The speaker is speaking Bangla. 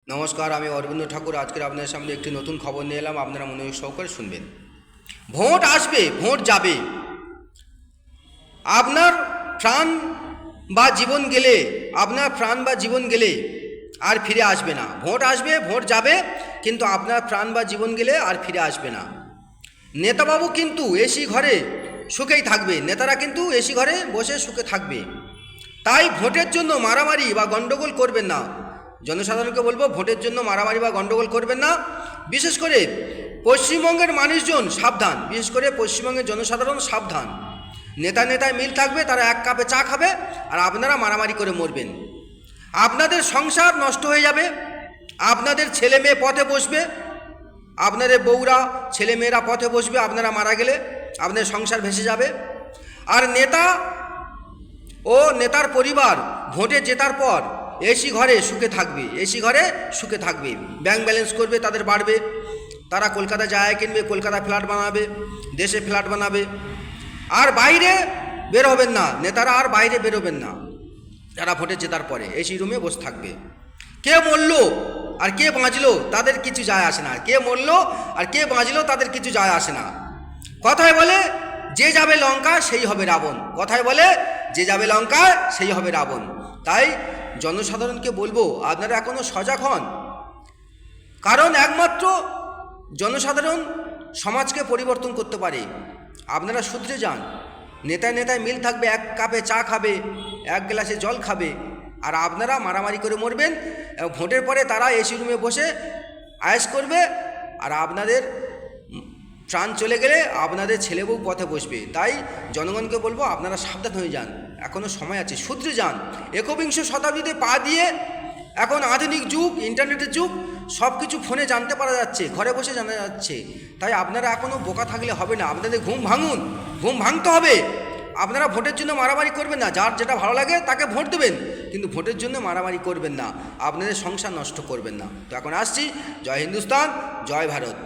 নমস্কার, আমি অরবিন্দ ঠাকুর। আজকের আপনাদের সামনে একটি নতুন খবর নিয়ে এলাম, আপনারা মনোযোগ সহকারে শুনবেন। ভোট আসবে, ভোট যাবে। আপনার প্রাণ বা জীবন গেলে আর ফিরে আসবে না। ভোট আসবে, ভোট যাবে, কিন্তু আপনার প্রাণ বা জীবন গেলে আর ফিরে আসবে না। নেতাবাবু কিন্তু এসি ঘরে সুখেই থাকবে, নেতারা কিন্তু এসি ঘরে বসে সুখে থাকবে। তাই ভোটের জন্য মারামারি বা গণ্ডগোল করবেন না। জনসাধারণকে বলবো, ভোটের জন্য মারামারি বা গণ্ডগোল করবেন না। বিশেষ করে পশ্চিমবঙ্গের মানুষজন সাবধান, বিশেষ করে পশ্চিমবঙ্গের জনসাধারণ সাবধান। নেতায় মিল থাকবে, তারা এক কাপে চা খাবে, আর আপনারা মারামারি করে মরবেন। আপনাদের সংসার নষ্ট হয়ে যাবে, আপনাদের ছেলে মেয়ে পথে বসবে, আপনাদের বউরা ছেলে মেয়েরা পথে বসবে। আপনারা মারা গেলে আপনাদের সংসার ভেসে যাবে। আর নেতা ও নেতার পরিবার ভোটে জেতার পর এসি ঘরে সুখে থাকবে। ব্যাংক ব্যালেন্স করবে, তাদের বাড়বে, তারা কলকাতা জায়গা কিনবে, কলকাতায় ফ্ল্যাট বানাবে, দেশে ফ্ল্যাট বানাবে। আর বাইরে বের হবেন না, নেতারা আর বাইরে বেরোবেন না। যারা ভোটে জেতার পরে এসি রুমে বসে থাকবে। কে মরলো আর কে বাঁচলো তাদের কিছু যায় আসে না। কে মরলো আর কে বাঁচলো তাদের কিছু যায় আসে না। কথায় বলে, যে যাবে লঙ্কা সেই হবে রাবণ। তাই জনসাধারণকে বলবো, আপনারা এখনো সজাগ হন। কারণ একমাত্র জনসাধারণ সমাজকে পরিবর্তন করতে পারে। আপনারা শুধরে যান। নেতায় মিল থাকবে, এক কাপে চা খাবে, এক গ্লাসে জল খাবে, আর আপনারা মারামারি করে মরবেন। এবং ভোটের পরে তারা এসি রুমে বসে আয়েশ করবে, আর আপনাদের প্রাণ চলে গেলে আপনাদের ছেলে বউ পথে বসবে। তাই জনগণকে বলবো, আপনারা সাবধান হয়ে যান, এখনও সময় আছে, শুধরে যান। একবিংশ শতাব্দীতে পা দিয়ে, এখন আধুনিক যুগ, ইন্টারনেটের যুগ, সব কিছু ফোনে জানতে পারা যাচ্ছে, ঘরে বসে জানা যাচ্ছে। তাই আপনারা এখনও বোকা থাকলে হবে না, আপনাদের ঘুম ভাঙতে হবে। আপনারা ভোটের জন্য মারামারি করবেন না। যার যেটা ভালো লাগে তাকে ভোট দেবেন, কিন্তু ভোটের জন্য মারামারি করবেন না, আপনাদের সংসার নষ্ট করবেন না। তো এখন আসছি। জয় হিন্দুস্তান, জয় ভারত।